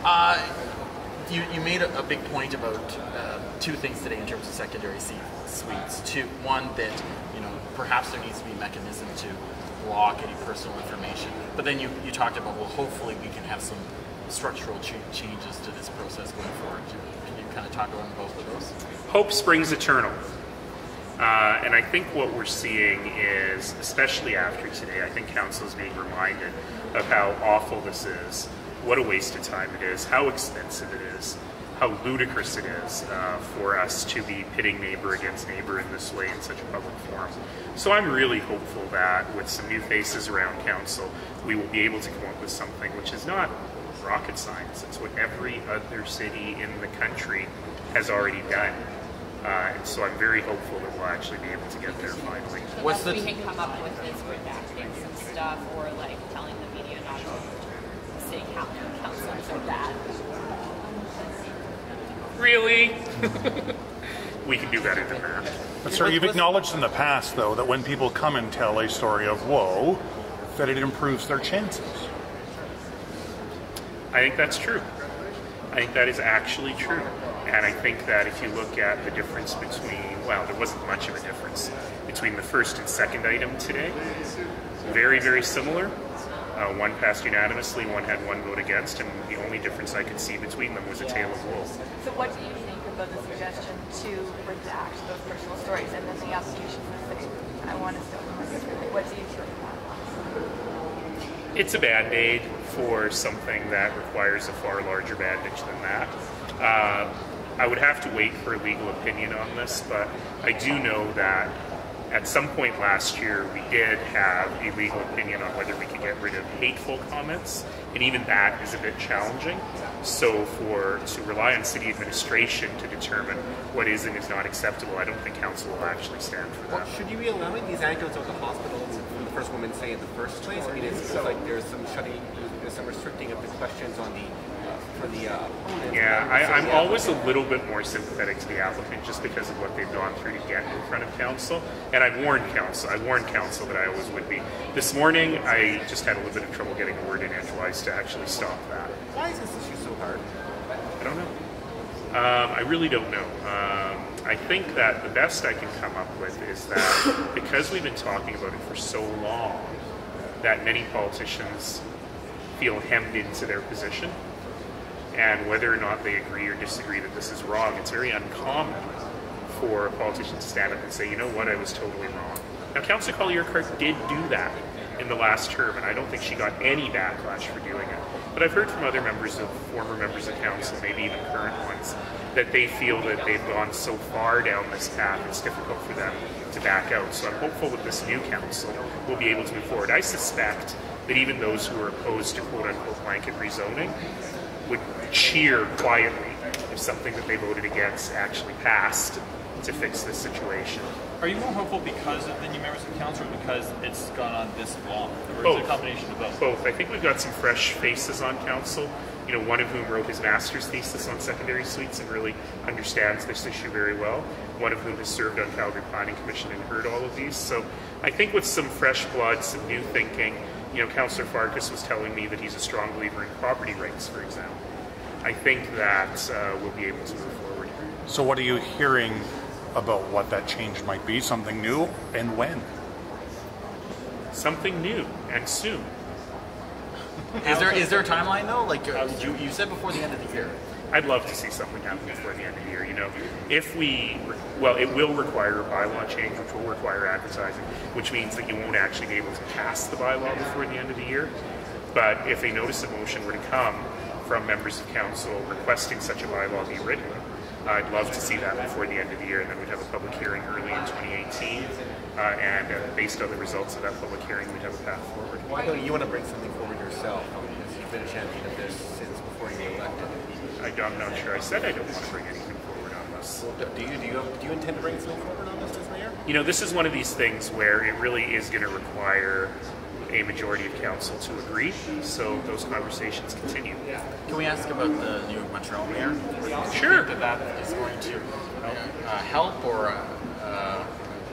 You made a big point about two things today in terms of secondary suites. One, that perhaps there needs to be a mechanism to block any personal information. But then you talked about, well, hopefully we can have some structural changes to this process going forward. Can you kind of talk about both of those? Hope springs eternal. And I think what we're seeing is, especially after today, I think Council is being reminded of how awful this is, what a waste of time it is, how expensive it is, how ludicrous it is for us to be pitting neighbor against neighbor in this way in such a public forum. So I'm really hopeful that with some new faces around Council, we will be able to come up with something which is not rocket science. It's what every other city in the country has already done. And so I'm very hopeful that we'll actually be able to get there finally. The best we can come up with is redacting some stuff or like telling the media not to say councilors are bad. Really? We can do better than that. But sir, you've acknowledged in the past, though, that when people come and tell a story of woe, that it improves their chances. I think that's true. I think that is actually true. And I think that if you look at the difference between, well, there wasn't much of a difference between the first and second item today. Very, very similar. One passed unanimously, one had one vote against, and the only difference I could see between them was a tale of woe. So what do you think about the suggestion to redact those personal stories and then the application would say, I want to still remember? What do you think of that? It's a band-aid for something that requires a far larger bandage than that. I would have to wait for a legal opinion on this, but I do know that at some point last year we did have a legal opinion on whether we could get rid of hateful comments, and even that is a bit challenging. So to rely on city administration to determine what is and is not acceptable, I don't think council will actually stand for that. Well, should you be allowing these anecdotes of the hospital from the first woman say in the first place? I mean, it seems like there's some restricting of the questions on the for the opponents. Yeah, I'm always a little bit more sympathetic to the applicant just because of what they've gone through to get in front of council. And I've warned council that I always would be. This morning, I just had a little bit of trouble getting a word in edgewise to actually stop that. Why is this issue so hard? I don't know. I really don't know. I think that the best I can come up with is that because we've been talking about it for so long, that many politicians feel hemmed into their position. And whether or not they agree or disagree that this is wrong, it's very uncommon for a politician to stand up and say, you know what, I was totally wrong. Now, Councillor Collier-Clark did do that in the last term, and I don't think she got any backlash for doing it. But I've heard from other former members of council, maybe even current ones, that they feel that they've gone so far down this path, it's difficult for them to back out. So I'm hopeful that this new council will be able to move forward. I suspect that even those who are opposed to quote-unquote blanket rezoning would cheer quietly if something that they voted against actually passed to fix this situation. Are you more hopeful because of the new members of council or because it's gone on this long? Or Both. is it a combination of both? Both. I think we've got some fresh faces on council, one of whom wrote his master's thesis on secondary suites and really understands this issue very well. One of whom has served on Calgary Planning Commission and heard all of these. So I think with some fresh blood, some new thinking, Councillor Farkas was telling me that he's a strong believer in property rights, for example. I think that we'll be able to move forward. So what are you hearing about what that change might be? Something new, and when? Something new and soon. Is there a timeline though? Like you said before the end of the year. I'd love to see something happen before the end of the year. If it will require a bylaw change, which will require advertising, which means that you won't actually be able to pass the bylaw before the end of the year. But if a notice of motion were to come from members of council requesting such a bylaw be written, I'd love to see that before the end of the year, and then we'd have a public hearing early in 2018, and based on the results of that public hearing, we'd have a path forward. Why don't you want to bring something forward yourself? Because you've been a champion of this since before you were elected. I'm not sure I said I don't want to bring anything forward on this. Well, do you intend to bring something forward on this as mayor? This is one of these things where it really is going to require a majority of council to agree, so those conversations continue. Can we ask about the new Montreal mayor? Sure. Do you think that is going to help, or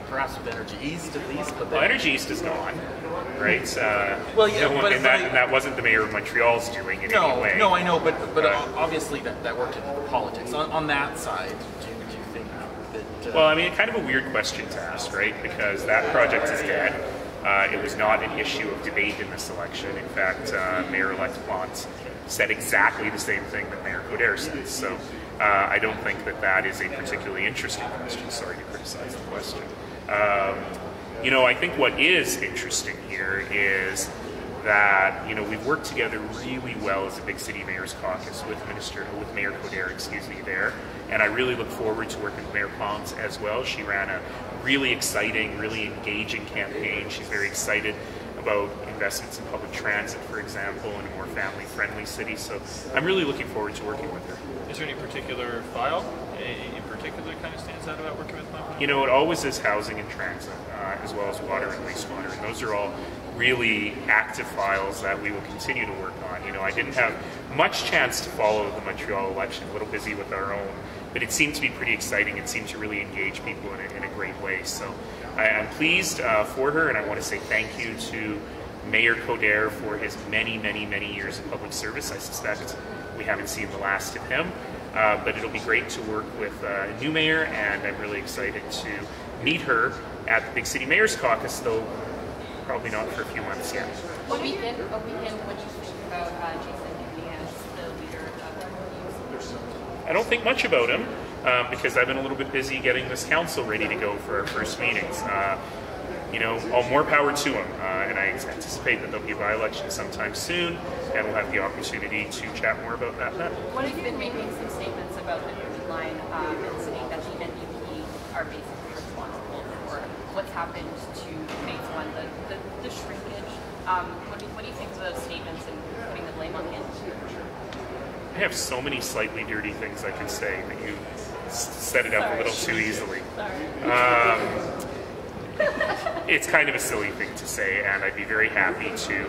perhaps with Energy East at least? But Energy East is gone. right? Well, yeah, but and that wasn't the mayor of Montreal's doing in any way. No, I know, but obviously that worked in politics. On that side, do you think that? Well, I mean, kind of a weird question to ask, right? Because that project is dead. It was not an issue of debate in this election. In fact, Mayor-elect Plante said exactly the same thing that Mayor Coderre said. So I don't think that is a particularly interesting question. Sorry to criticize the question. You know, I think what is interesting here is that, you know, we've worked together really well as a Big City Mayor's Caucus with Mayor Coderre, there, and I really look forward to working with Mayor Plante as well. She ran a really exciting, really engaging campaign. She's very excited about investments in public transit, for example, in a more family-friendly city. So I'm really looking forward to working with her. Is there any particular file in particular that kind of stands out about working with Montreal? You know, it always is housing and transit, as well as water and wastewater, and those are all really active files that we will continue to work on. You know, I didn't have much chance to follow the Montreal election, a little busy with our own, but it seemed to be pretty exciting. It seemed to really engage people in a great way. So I'm pleased for her, and I want to say thank you to Mayor Coderre for his many, many, many years of public service. I suspect we haven't seen the last of him, but it'll be great to work with a new mayor, and I'm really excited to meet her at the Big City Mayor's Caucus, though probably not for a few months yet. What do you think about Jason Kennedy as the leader of the youth? I don't think much about him because I've been a little bit busy getting this council ready to go for our first meetings. You know, all more power to him, and I anticipate that there'll be a by-election sometime soon, and we'll have the opportunity to chat more about that then. What have you been making some statements about the Green Line and saying that the NDP are basically responsible for what's happened to phase one, the shrinkage? What do you think of those statements and putting the blame on him? I have so many slightly dirty things I can say that you set it up a little too easily. It's kind of a silly thing to say, and I'd be very happy to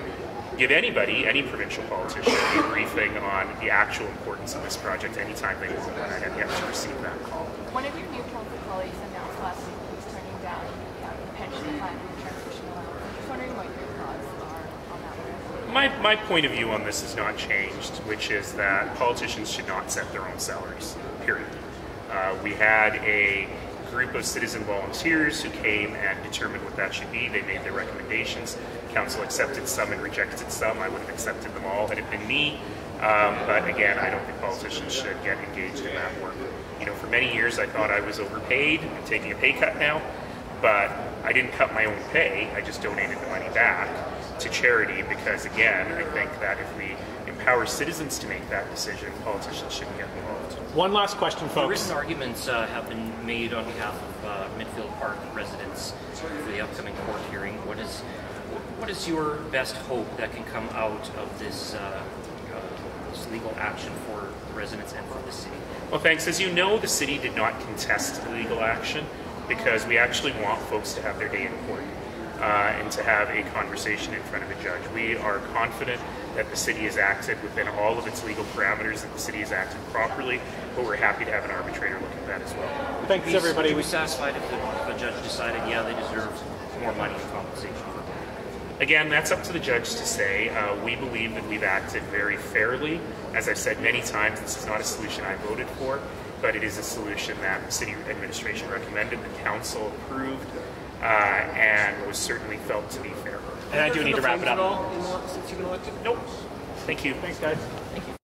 give anybody, any provincial politician, a briefing on the actual importance of this project anytime they want, and I have yet to receive that call. One of your new council colleagues announced last week he was turning down the pension plan and transmission allowance. I'm just wondering what your thoughts are on that one. My point of view on this has not changed, which is that politicians should not set their own salaries, period. We had a group of citizen volunteers who came and determined what that should be. They made their recommendations. Council accepted some and rejected some. I would have accepted them all had it been me. But again, I don't think politicians should get engaged in that work. You know, for many years I thought I was overpaid. I'm taking a pay cut now, but I didn't cut my own pay. I just donated the money back to charity because, again, I think that if we empower citizens to make that decision, politicians shouldn't get involved. One last question, folks. Written arguments have been made on behalf of Midfield Park residents for the upcoming court hearing. What is your best hope that can come out of this legal action for the residents and for the city? Well, thanks. As you know, the city did not contest the legal action because we actually want folks to have their day in court and to have a conversation in front of a judge. We are confident that the city has acted within all of its legal parameters, that the city has acted properly, but we're happy to have an arbitrator look at that as well. Thanks, everybody. Would you be satisfied if the judge decided, yeah, they deserve more money in compensation? Again, that's up to the judge to say. We believe that we've acted very fairly. As I've said many times, this is not a solution I voted for, but it is a solution that the city administration recommended, the council approved, and was certainly felt to be fair. And I do need to wrap it up. Since you've been elected? Nope. Thank you. Thanks, guys. Thank you.